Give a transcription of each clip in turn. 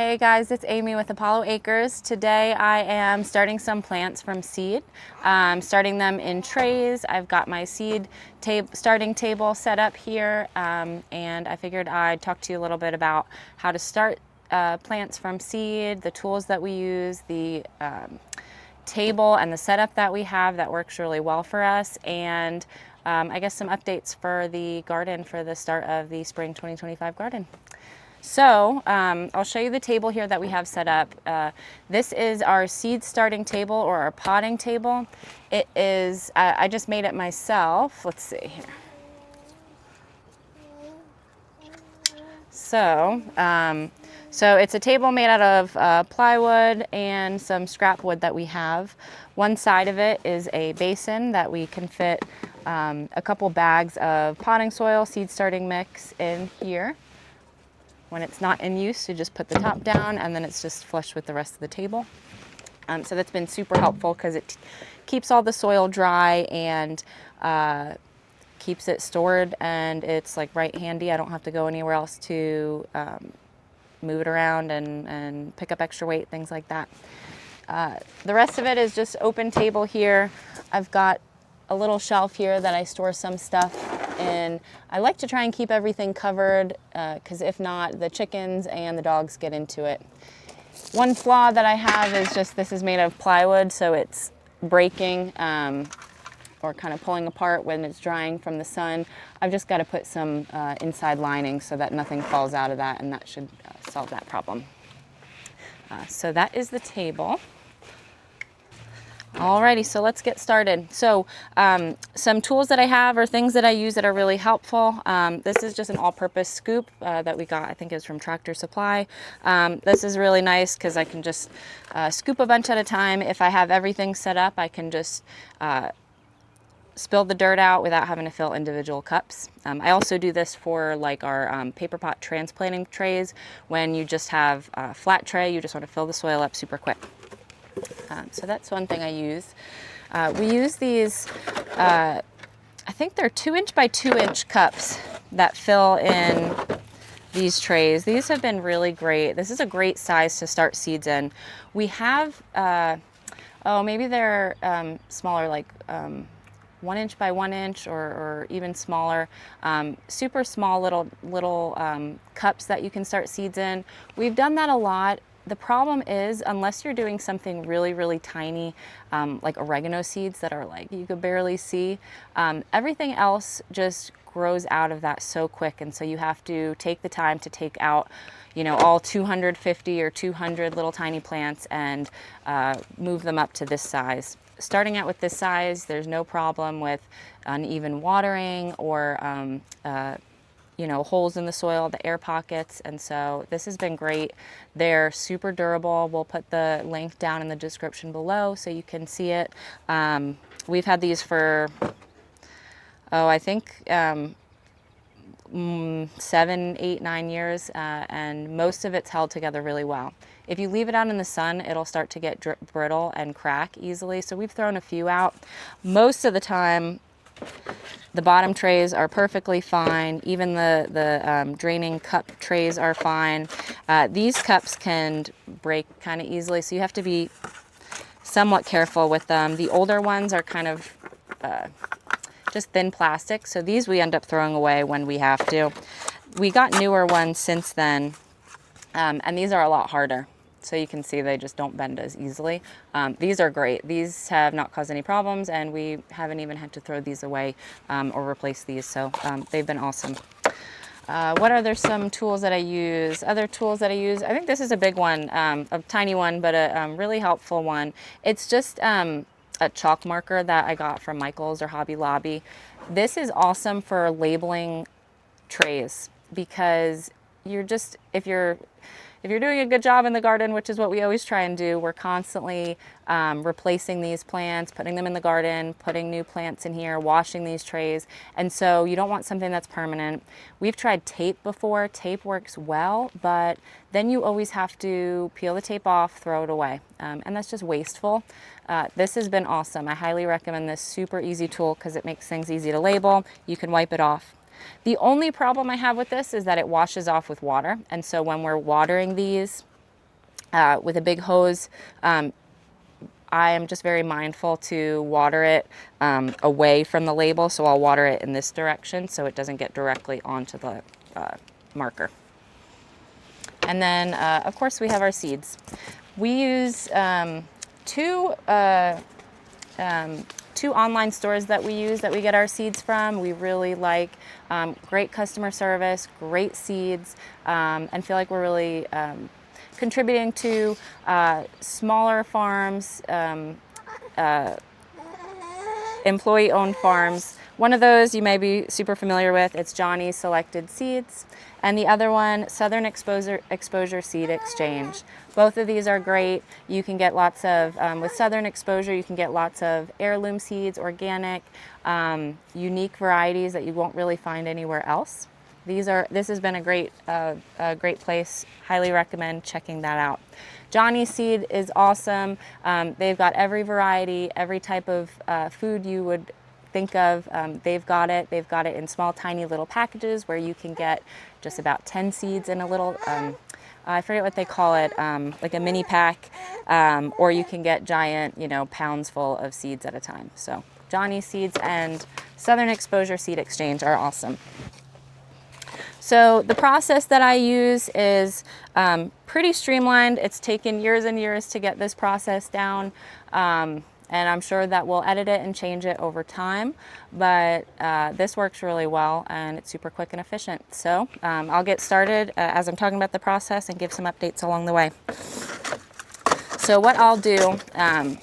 Hey guys, it's Amy with Apollo Acres. Today I am starting some plants from seed. Starting them in trays. I've got my seed starting table set up here, and I figured I'd talk to you a little bit about how to start plants from seed, the tools that we use, the table and the setup that we have that works really well for us, and I guess some updates for the garden for the start of the spring 2025 garden. So I'll show you the table here that we have set up. This is our seed starting table, or our potting table. It is, I just made it myself. Let's see here. So it's a table made out of plywood and some scrap wood that we have. One side of it is a basin that we can fit a couple bags of potting soil, seed starting mix in here. When it's not in use, you just put the top down and then it's just flush with the rest of the table. So that's been super helpful because it keeps all the soil dry and keeps it stored, and it's like right handy. I don't have to go anywhere else to move it around and pick up extra weight, things like that. The rest of it is just open table here. I've got a little shelf here that I store some stuff in. I like to try and keep everything covered because if not, the chickens and the dogs get into it. One flaw that I have is just this is made of plywood, so it's breaking or kind of pulling apart when it's drying from the sun. I've just got to put some inside lining so that nothing falls out of that, and that should solve that problem. So that is the table. Alrighty, so let's get started. So some tools that I have are things that I use that are really helpful. This is just an all-purpose scoop that we got, I think it was from Tractor Supply. This is really nice because I can just scoop a bunch at a time. If I have everything set up, I can just spill the dirt out without having to fill individual cups. I also do this for like our paper pot transplanting trays. When you just have a flat tray, you just want to fill the soil up super quick. So that's one thing I use. We use these, I think they're 2-inch by 2-inch cups that fill in these trays. These have been really great. This is a great size to start seeds in. We have, maybe they're smaller, like 1-inch by 1-inch or even smaller, super small little cups that you can start seeds in. We've done that a lot. The problem is, unless you're doing something really, really tiny, like oregano seeds that are like you could barely see, everything else just grows out of that so quick. And so you have to take the time to take out, all 250 or 200 little tiny plants and move them up to this size. Starting out with this size, there's no problem with uneven watering or holes in the soil, the air pockets, and so this has been great. They're super durable. We'll put the link down in the description below so you can see it. We've had these for, I think 7, 8, 9 years, and most of it's held together really well. If you leave it out in the sun, it'll start to get brittle and crack easily, so we've thrown a few out. Most of the time, the bottom trays are perfectly fine. Even the draining cup trays are fine. These cups can break kind of easily, so you have to be somewhat careful with them. The older ones are kind of just thin plastic, so these we end up throwing away when we have to. We got newer ones since then, and these are a lot harder. So you can see they just don't bend as easily. These are great. These have not caused any problems, and we haven't even had to throw these away or replace these. So they've been awesome. What are there some tools that I use? Other tools that I use, I think this is a big one, a tiny one, but a really helpful one. It's just a chalk marker that I got from Michael's or Hobby Lobby. This is awesome for labeling trays because if you're doing a good job in the garden, which is what we always try and do, we're constantly replacing these plants, putting them in the garden, putting new plants in here, washing these trays. And so you don't want something that's permanent. We've tried tape before. Tape works well, but then you always have to peel the tape off, throw it away. And that's just wasteful. This has been awesome. I highly recommend this super easy tool because it makes things easy to label. You can wipe it off. The only problem I have with this is that it washes off with water. And so when we're watering these, with a big hose. I am just very mindful to water it away from the label, so I'll water it in this direction so it doesn't get directly onto the marker. And then, of course, we have our seeds. We use two online stores that we get our seeds from. We really like great customer service, great seeds, and feel like we're really contributing to smaller farms, employee-owned farms. One of those you may be super familiar with, it's Johnny's Selected Seeds, and the other one, Southern Exposure Seed Exchange. Both of these are great. You can get lots of, with Southern Exposure, you can get lots of heirloom seeds, organic, unique varieties that you won't really find anywhere else. This has been a great place. Highly recommend checking that out. Johnny's Seed is awesome. They've got every variety, every type of food you would think of. They've got it. They've got it in small, tiny little packages where you can get just about 10 seeds in a little, I forget what they call it, like a mini pack, or you can get giant, pounds full of seeds at a time. So Johnny's Seeds and Southern Exposure Seed Exchange are awesome. So the process that I use is pretty streamlined. It's taken years and years to get this process down, and I'm sure that we'll edit it and change it over time, but this works really well and it's super quick and efficient. So I'll get started as I'm talking about the process and give some updates along the way. So what I'll do, I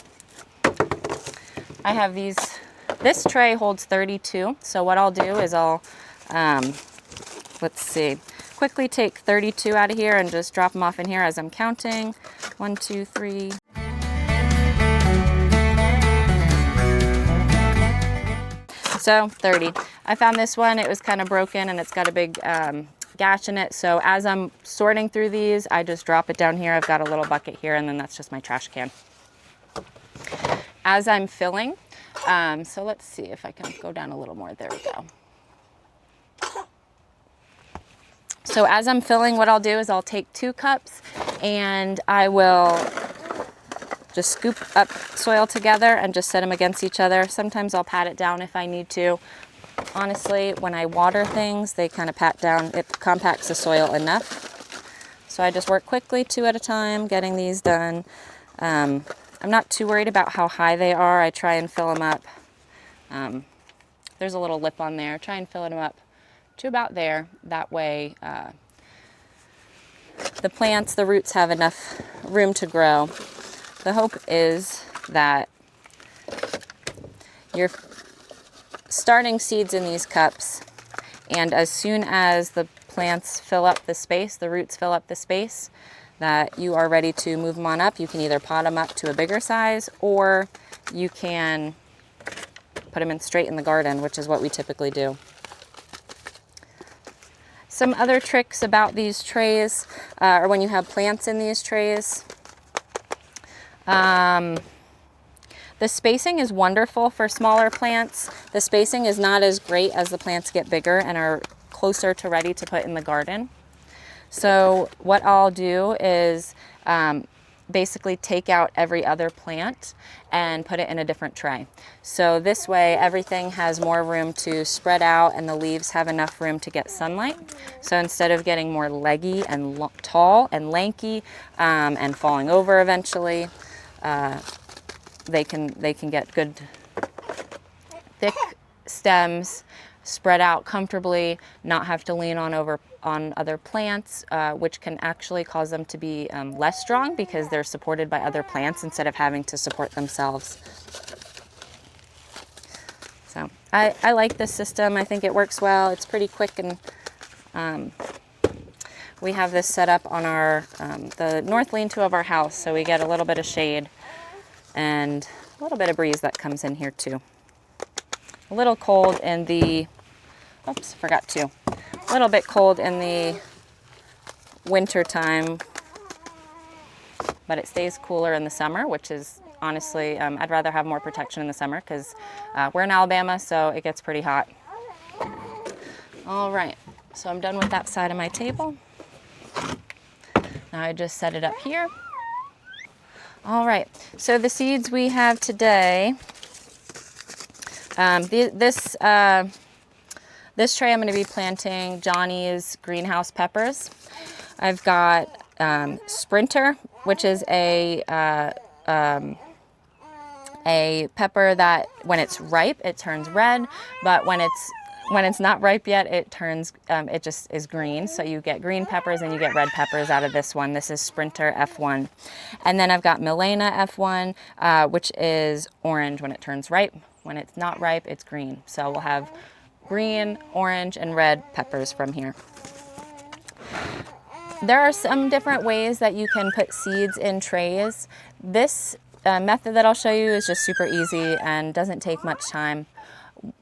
have this tray holds 32, so what I'll do is let's see, quickly take 32 out of here and just drop them off in here as I'm counting. 1, 2, 3. So 30. I found this one, it was kind of broken and it's got a big gash in it. So as I'm sorting through these, I just drop it down here. I've got a little bucket here and then that's just my trash can. As I'm filling, so let's see if I can go down a little more. There we go. So as I'm filling, what I'll do is I'll take 2 cups and I will just scoop up soil together and just set them against each other. Sometimes I'll pat it down if I need to. Honestly, when I water things, they kind of pat down. It compacts the soil enough. So I just work quickly, 2 at a time, getting these done. I'm not too worried about how high they are. I try and fill them up. There's a little lip on there. Try and fill them up to about there. That way the roots have enough room to grow. The hope is that you're starting seeds in these cups, and as soon as the plants fill up the space, the roots fill up the space, that you are ready to move them on up. You can either pot them up to a bigger size, or you can put them in straight in the garden, which is what we typically do. Some other tricks about these trays, or when you have plants in these trays. The spacing is wonderful for smaller plants. The spacing is not as great as the plants get bigger and are closer to ready to put in the garden. So what I'll do is basically take out every other plant and put it in a different tray. So this way everything has more room to spread out and the leaves have enough room to get sunlight. So instead of getting more leggy and tall and lanky and falling over eventually, they can get good thick stems, spread out comfortably, not have to lean on other plants, which can actually cause them to be less strong because they're supported by other plants instead of having to support themselves. So I like this system. I think it works well. It's pretty quick, and we have this set up on our the north lean-to of our house, so we get a little bit of shade and a little bit of breeze that comes in here too. A little cold in the, oops, forgot to. A little bit cold in the winter time, but it stays cooler in the summer, which is honestly, I'd rather have more protection in the summer because we're in Alabama, so it gets pretty hot. All right, so I'm done with that side of my table. Now I just set it up here All right, so the seeds we have today, this tray I'm going to be planting Johnny's greenhouse peppers. I've got Sprinter, which is a pepper that when it's ripe it turns red, but when it's not ripe yet it turns it just is green. So you get green peppers and you get red peppers out of this one. This is Sprinter F1. And then I've got Milena F1, which is orange when it turns ripe. When it's not ripe, it's green. So we'll have green, orange, and red peppers from here. There are some different ways that you can put seeds in trays. This method that I'll show you is just super easy and doesn't take much time.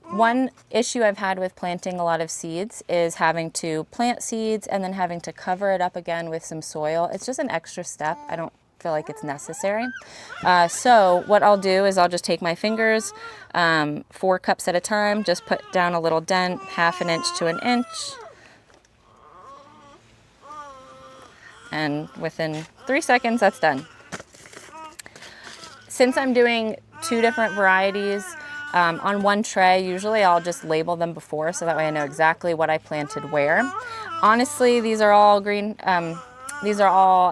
One issue I've had with planting a lot of seeds is having to plant seeds and then having to cover it up again with some soil. It's just an extra step. I don't feel like it's necessary. So what I'll do is I'll just take my fingers, 4 cups at a time, just put down a little dent, 1/2 inch to 1 inch. And within 3 seconds, that's done. Since I'm doing 2 different varieties on one tray, usually I'll just label them before so that way I know exactly what I planted where. Honestly, these are all green, these are all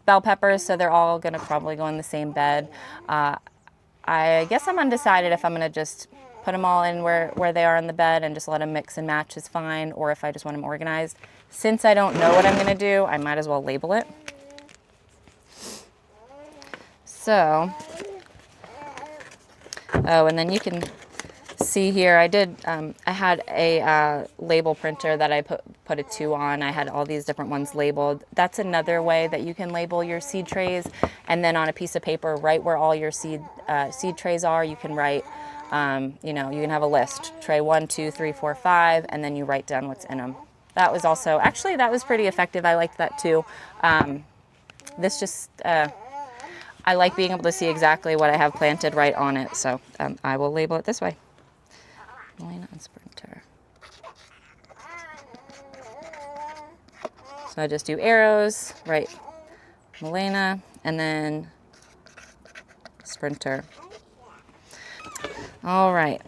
bell peppers, so they're all gonna probably go in the same bed. I guess I'm undecided if I'm gonna just put them all in where they are in the bed and just let them mix and match is fine, or if I just want them organized. Since I don't know what I'm gonna do, I might as well label it. So, oh, and then you can see here, I had a label printer that I put a 2 on. I had all these different ones labeled. That's another way that you can label your seed trays, and then on a piece of paper, right where all your seed trays are, you can write, you know, you can have a list, tray 1, 2, 3, 4, 5, and then you write down what's in them. That was also, actually that was pretty effective. I liked that too. This just, I like being able to see exactly what I have planted right on it, so I will label it this way. Milena and Sprinter. So I just do arrows, right, Milena, and then Sprinter. All right,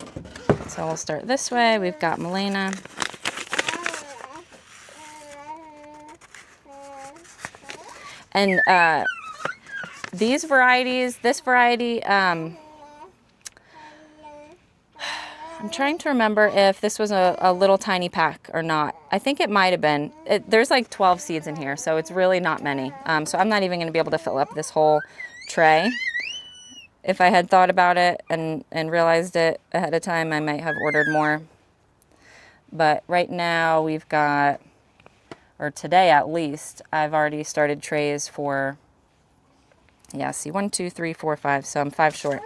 so we'll start this way. We've got Milena. And these varieties, this variety, I'm trying to remember if this was a little tiny pack or not. I think it might have been. There's like 12 seeds in here, so it's really not many. So I'm not even going to be able to fill up this whole tray. If I had thought about it and realized it ahead of time, I might have ordered more. But right now we've got, or today at least, I've already started trays for, yeah, see, 1, 2, 3, 4, 5, so I'm 5 short.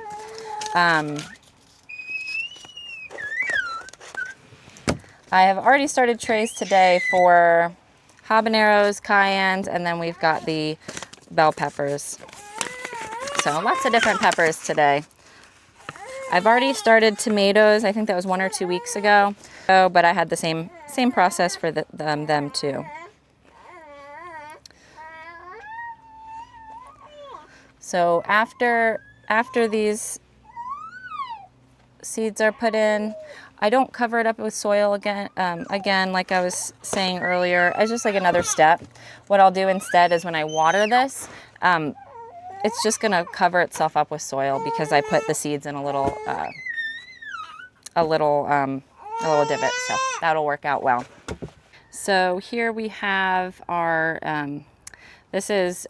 I have already started trays today for habaneros, cayennes, and then we've got the bell peppers. So lots of different peppers today. I've already started tomatoes. I think that was 1 or 2 weeks ago. But I had the same process for them too. So after these seeds are put in, I don't cover it up with soil again, like I was saying earlier. It's just like another step. What I'll do instead is when I water this, it's just gonna cover itself up with soil because I put the seeds in a little divot, so that'll work out well. So here we have our, this is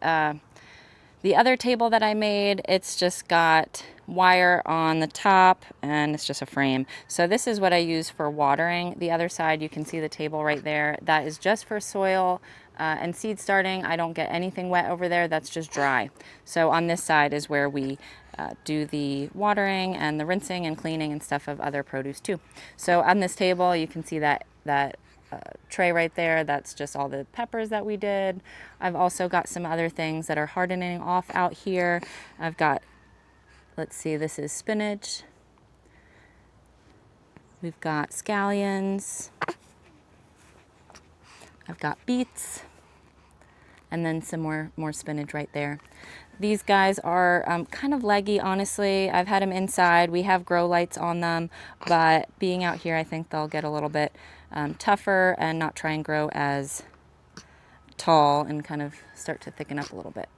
the other table that I made. It's just got wire on the top and it's just a frame. So this is what I use for watering. The other side, you can see the table right there. That is just for soil and seed starting. I don't get anything wet over there. That's just dry. So on this side is where we do the watering and the rinsing and cleaning and stuff of other produce too. So on this table, you can see that tray right there. That's just all the peppers that we did. I've also got some other things that are hardening off out here. I've got, let's see, this is spinach. We've got scallions. I've got beets. and then some more spinach right there. These guys are kind of leggy, honestly. I've had them inside. We have grow lights on them, but being out here, I think they'll get a little bit tougher and not try and grow as tall and kind of start to thicken up a little bit.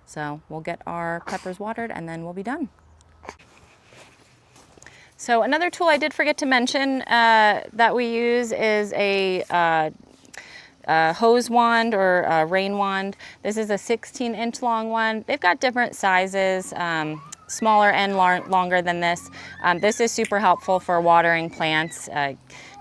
So we'll get our peppers watered and then we'll be done. So another tool I did forget to mention that we use is a hose wand or a rain wand. This is a 16-inch long one. They've got different sizes, smaller and longer than this. This is super helpful for watering plants,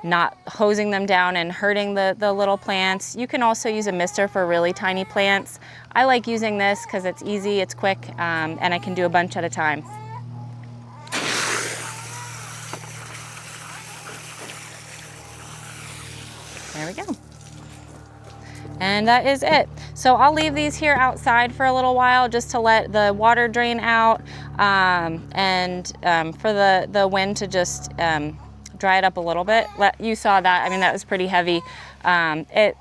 not hosing them down and hurting the little plants. You can also use a mister for really tiny plants. I like using this because it's easy, it's quick, and I can do a bunch at a time. There we go. And that is it. So I'll leave these here outside for a little while just to let the water drain out and for the wind to just dry it up a little bit. You saw that, I mean, that was pretty heavy. It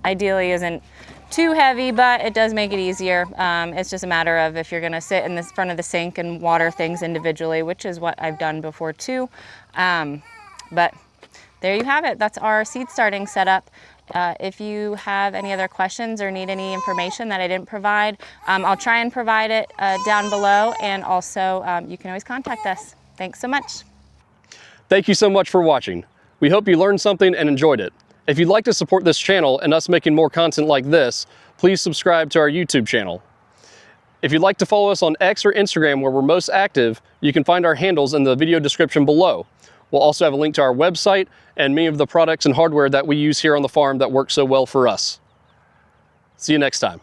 ideally isn't too heavy, but it does make it easier. It's just a matter of if you're gonna sit in the front of the sink and water things individually, which is what I've done before too. But there you have it. That's our seed starting setup. If you have any other questions or need any information that I didn't provide, I'll try and provide it down below, and also you can always contact us. Thanks so much. Thank you so much for watching. We hope you learned something and enjoyed it. If you'd like to support this channel and us making more content like this, please subscribe to our YouTube channel. If you'd like to follow us on X or Instagram where we're most active, you can find our handles in the video description below. We'll also have a link to our website and many of the products and hardware that we use here on the farm that work so well for us. See you next time.